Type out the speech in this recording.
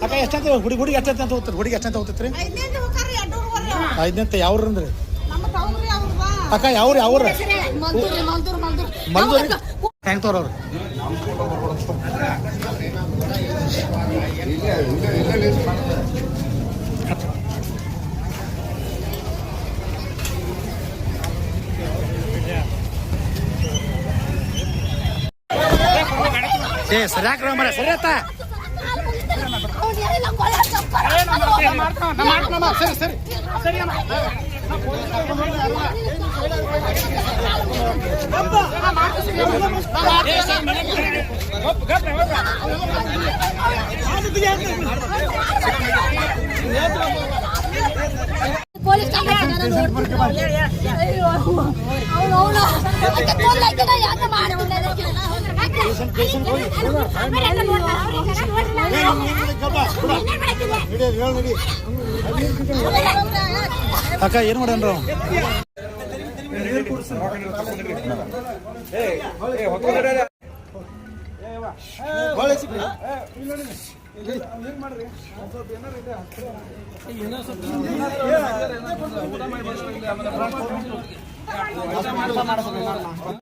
ಅಕ್ಕ ಎಷ್ಟಂತ ಹುಡುಗಿ ಎಷ್ಟಂತ ಹೋಗ್ತಾರೆ? ಹುಡುಗಿ ಎಷ್ಟಂತ ಹೋಗ್ತೈತ್ರಿ? 5ನೇ ಯಾವ್ರಿ ಅಕ್ಕ? ಯಾವ್ರ ಮಲ್ದೂರಿ ಹೆಂಗ್ ತೋರವ್ರು? ಸರಿಯಾಕ್ರ ಮರ ಸರಿ ಆತ ಸರಿ ಅಕ್ಕ ಏನ್ ಮಾಡನ್ರ